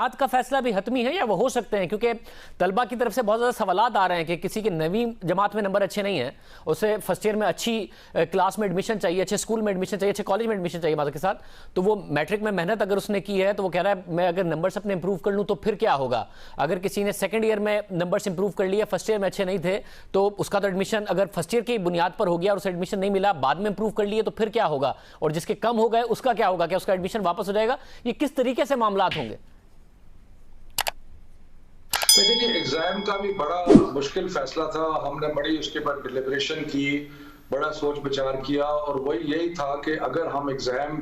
بنیاد کا فیصلہ بھی حتمی ہے یا وہ ہو سکتے ہیں؟ کیونکہ طلبہ کی طرف سے بہت زیادہ سوالات آ رہے ہیں کہ کسی کے 9ویں جماعت میں نمبر اچھے نہیں ہیں، اسے فرسٹ ایئر میں اچھی کلاس میں ایڈمیشن چاہیے، اچھے اسکول میں ایڈمیشن چاہیے، اچھے کالج میں ایڈمیشن چاہیے معذرت کے ساتھ، تو وہ میٹرک میں محنت اگر اس نے کی ہے تو وہ کہہ رہا ہے میں اگر نمبرز اپنے امپروو کر لوں تو پھر کیا ہوگا؟ اگر کسی نے سیکنڈ ایئر میں نمبرز امپروو کر لیا، فرسٹ ایئر میں اچھے نہیں تھے، تو اس کا تو ایڈمیشن اگر فرسٹ ایئر کی بنیاد پر ہو گیا اور اسے ایڈمیشن نہیں ملا، بعد میں امپروو کر لیے تو پھر کیا ہوگا؟ اور جس کے کم ہو گئے اس کا کیا ہوگا؟ کیا اس کا ایڈمیشن واپس ہو جائے گا؟ یہ کس طریقے سے معاملات ہوں گے؟ لیکن یہ ایگزام کا بھی بڑا مشکل فیصلہ تھا، ہم نے بڑی اس کے بعد ڈیلیبریشن کی، بڑا سوچ بچار کیا، اور وہی یہی تھا کہ اگر ہم ایگزام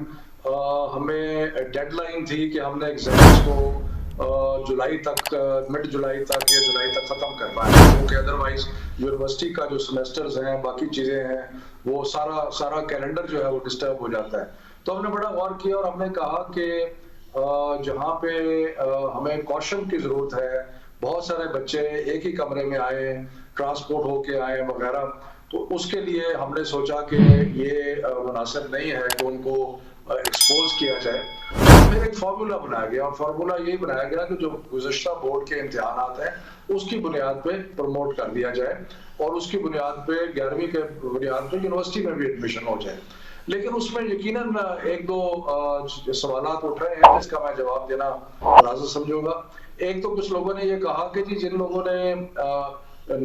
ہمیں ڈیڈ لائن تھی کہ ہم نے ایگزامز کو جولائی تک، مڈ جولائی تک یا جولائی تک ختم کر پائے، کیونکہ ادروائز یونیورسٹی کا جو سیمیسٹرز ہیں، باقی چیزیں ہیں، وہ سارا کیلنڈر جو ہے وہ ڈسٹرب ہو جاتا ہے۔ تو ہم نے بڑا غور کیا اور ہم نے کہا کہ جہاں پہ ہمیں کوشن کی ضرورت ہے، بہت سارے بچے ایک ہی کمرے میں آئے، ٹرانسپورٹ ہو کے آئے وغیرہ، تو اس کے لیے ہم نے سوچا کہ یہ مناسب نہیں ہے کہ ان کو ایکسپوز کیا جائے۔ پھر ایک فارمولا بنایا گیا، اور فارمولا یہی بنایا گیا کہ جو گزشتہ بورڈ کے امتحانات ہیں اس کی بنیاد پہ پروموٹ کر دیا جائے، اور اس کی بنیاد پہ 11ویں کے بنیاد پہ یونیورسٹی میں بھی ایڈمیشن ہو جائے۔ لیکن اس میں یقیناً ایک دو سوالات اٹھ رہے ہیں جس کا میں جواب دینا لازم سمجھوں گا۔ ایک تو کچھ لوگوں نے یہ کہا کہ جی جن لوگوں نے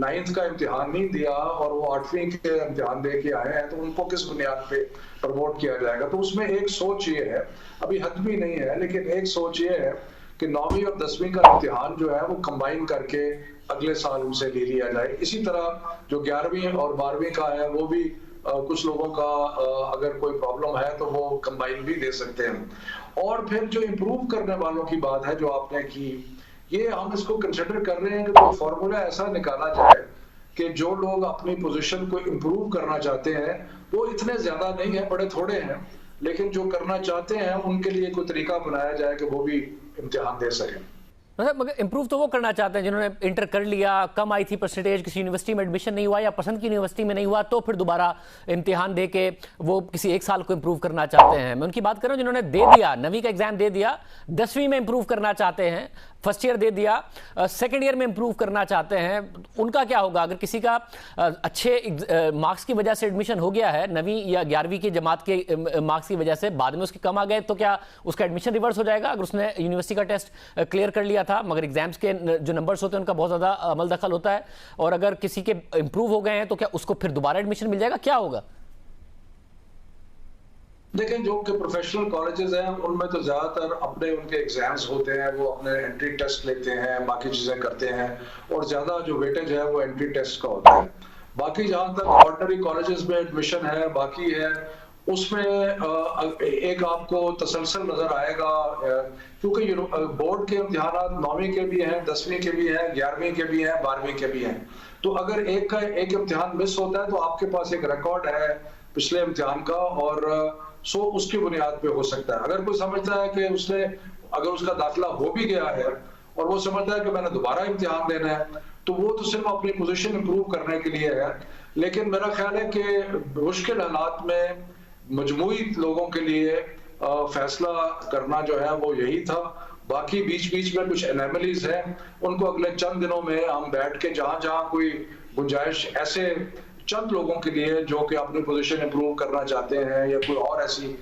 9th کا امتحان نہیں دیا اور وہ 8ویں کے امتحان دے کے آئے ہیں تو ان کو کس بنیاد پہ پروموٹ کیا جائے گا؟ تو اس میں ایک سوچ یہ ہے، ابھی حتمی نہیں ہے، لیکن ایک سوچ یہ ہے کہ 9ویں اور 10ویں کا امتحان جو ہے وہ کمبائن کر کے اگلے سال ان سے لے لیا جائے۔ اسی طرح جو 11ویں اور 12ویں کا ہے وہ بھی کچھ لوگوں کا اگر کوئی پرابلم ہے تو وہ کمبائن بھی دے سکتے ہیں۔ اور پھر جو امپروو کرنے والوں کی بات ہے جو آپ نے کی، یہ ہم اس کو کنسیڈر کر رہے ہیں کہ کوئی فارمولا ایسا نکالا جائے کہ جو لوگ اپنی پوزیشن کو امپروو کرنا چاہتے ہیں وہ اتنے زیادہ نہیں ہیں، بڑے تھوڑے ہیں، لیکن جو کرنا چاہتے ہیں ان کے لیے کوئی طریقہ بنایا جائے کہ وہ بھی امتحان دے سکیں۔ مگر امپروو تو وہ کرنا چاہتے ہیں جنہوں نے انٹر کر لیا، کم آئی تھی پرسنٹیج، کسی یونیورسٹی میں ایڈمیشن نہیں ہوا یا پسند کی یونیورسٹی میں نہیں ہوا تو پھر دوبارہ امتحان دے کے وہ کسی ایک سال کو امپروو کرنا چاہتے ہیں۔ میں ان کی بات کر رہا ہوں جنہوں نے دے دیا، 9ویں کا ایگزام دے دیا، 10ویں میں امپروو کرنا چاہتے ہیں، فرسٹ ایئر دے دیا، سیکنڈ ایئر میں امپروو کرنا چاہتے ہیں، ان کا کیا ہوگا؟ اگر کسی کا اچھے مارکس کی وجہ سے ایڈمیشن ہو گیا ہے 9ویں یا 11ویں کی جماعت کے مارکس کی وجہ سے، بعد میں اس کے کم آ گئے تو کیا اس کا ایڈمیشن ریورس ہو جائے گا؟ اگر اس نے یونیورسٹی کا ٹیسٹ کلیئر کر لیا تھا مگر ایگزامس کے جو نمبرز ہوتے ہیں ان کا بہت زیادہ عمل دخل ہوتا ہے، اور اگر کسی کے امپروو ہو گئے ہیں تو کیا اس کو پھر دوبارہ ایڈمیشن مل جائے گا؟ کیا ہوگا؟ دیکھیں جو کہ پروفیشنل کالجز ہیں ان میں تو زیادہ تر اپنے ان کے ایگزامز ہوتے ہیں، وہ اپنے انٹری ٹیسٹ لیتے ہیں، باقی چیزیں کرتے ہیں، اور زیادہ جو ویٹیج ہے وہ انٹری ٹیسٹ کا ہوتا ہے۔ باقی جہاں تک آرڈنری کالجز میں ایڈمیشن ہے باقی ہے، اس میں ایک آپ کو تسلسل نظر آئے گا، کیونکہ بورڈ کے امتحانات 9ویں کے بھی ہیں، 10ویں کے بھی ہیں، 11ویں کے بھی ہیں، 12ویں کے بھی ہیں، تو اگر ایک امتحان مس ہوتا ہے تو آپ کے پاس ایک ریکارڈ ہے پچھلے امتحان کا، اور اس کی بنیاد پہ ہو سکتا ہے۔ اگر کوئی سمجھتا ہے کہ اگر اس کا داخلہ ہو بھی گیا ہے اور وہ سمجھتا ہے کہ میں نے دوبارہ امتحان دینا ہے تو وہ تو صرف اپنی پوزیشن امپروو کرنے کے لیے ہے، لیکن میرا خیال ہے کہ مشکل حالات میں مجموعی لوگوں کے لیے فیصلہ کرنا جو ہے وہ یہی تھا۔ باقی بیچ میں کچھ انیملیز ہیں، ان کو اگلے چند دنوں میں ہم بیٹھ کے جہاں کوئی گنجائش ایسے چند لوگوں کے لیے جو کہ اپنی پوزیشن امپروو کرنا چاہتے ہیں، یا کوئی اور ایسی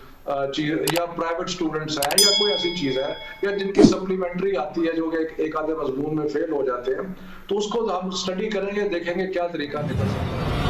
چیز، یا پرائیویٹ سٹوڈنٹس ہیں یا کوئی ایسی چیز ہے، یا جن کی سپلیمنٹری آتی ہے جو کہ ایک آدھے مضمون میں فیل ہو جاتے ہیں، تو اس کو ہم اسٹڈی کریں گے، دیکھیں گے کیا طریقہ نکل سکتا ہے۔